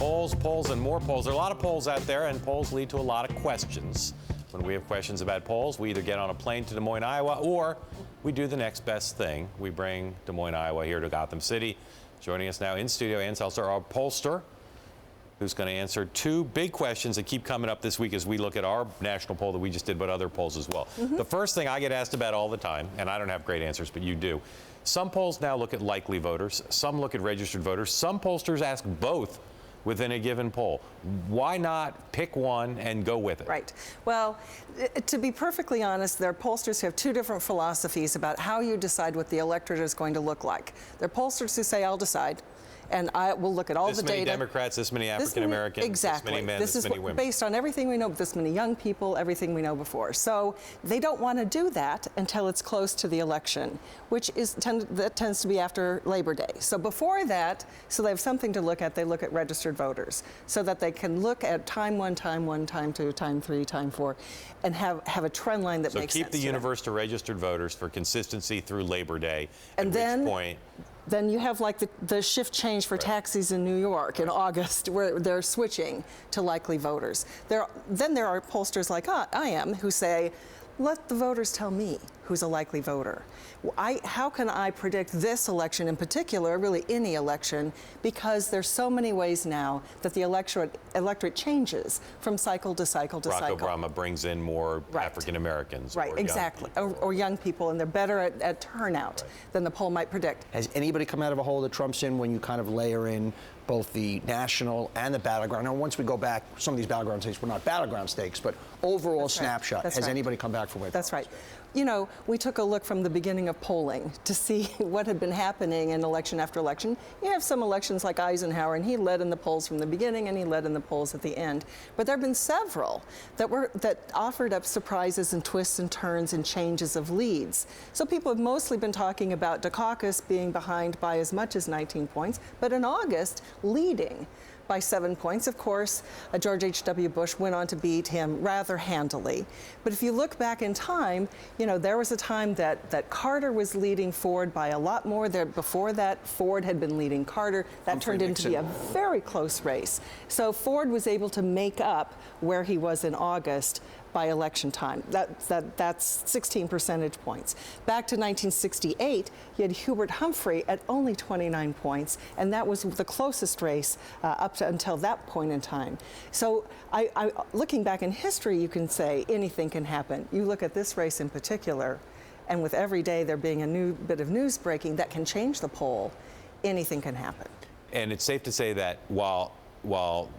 Polls, and more polls. There are a lot of polls out there, and polls lead to a lot of questions. When we have questions about polls, we either get on a plane to Des Moines, Iowa, or we do the next best thing. We bring Des Moines, Iowa here to Gotham City. Joining us now in studio, Ann Selzer, our pollster, who's going to answer two big questions that keep coming up this week as we look at our national poll that we just did, but other polls as well. The first thing I get asked about all the time, and I don't have great answers, but you do. Some polls now look at likely voters. Some look at registered voters. Some pollsters ask both within a given poll. Why not pick one and go with it? Right. Well, to be perfectly honest, there are pollsters who have two different philosophies about how you decide what the electorate is going to look like. There are pollsters who say, I'll decide, and I will look at all the data. This many Democrats, this many African Americans, exactly. This many men, this many women. Based on everything we know, this many young people, everything we know before. So they don't want to do that until it's close to the election, which that tends to be after Labor Day. So before that, so they have something to look at, they look at registered voters, so that they can look at time one, time two, time three, time four, and have a trend line that makes sense. So keep the universe to registered voters for consistency through Labor Day, and at which point... Then you have like the shift change for taxis in New York in August, where they're switching to likely voters. Then there are pollsters like I am who say, let the voters tell me who's a likely voter. How can I predict this election in particular, really any election, because there's so many ways now that the electorate changes from cycle to cycle to cycle. Barack Obama brings in more African Americans. Right, exactly. Or young people, and they're better at turnout than the poll might predict. Has anybody come out of a hole that Trump's in when you kind of layer in both the national and the battleground? Now, once we go back, some of these battleground states were not battleground states, but overall snapshot. Has anybody come back from where? That's right. You know, we took a look from the beginning of polling to see what had been happening in election after election. You have some elections like Eisenhower, and he led in the polls from the beginning, and he led in the polls at the end. But there have been several that offered up surprises and twists and turns and changes of leads. So people have mostly been talking about Dukakis being behind by as much as 19 points, but in August, leading by 7 points. Of course, George H.W. Bush went on to beat him rather handily. But if you look back in time, you know, there was a time that Carter was leading Ford by a lot more. Before that, Ford had been leading Carter. That turned into be a very close race. So Ford was able to make up where he was in August by election time. That's 16 percentage points. Back to 1968, you had Hubert Humphrey at only 29 points, and that was the closest race up to until that point in time. So looking back in history, you can say anything can happen. You look at this race in particular, and with every day there being a new bit of news breaking that can change the poll, anything can happen. And it's safe to say that while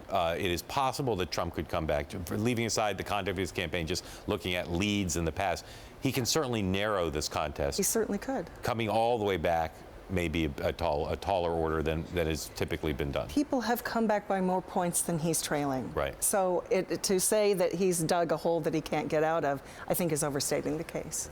it is possible that Trump could come back, leaving aside the conduct of his campaign, just looking at leads in the past, he can certainly narrow this contest. He certainly could. Coming all the way back may be a taller order than has typically been done. People have come back by more points than he's trailing. Right. So to say that he's dug a hole that he can't get out of, I think is overstating the case.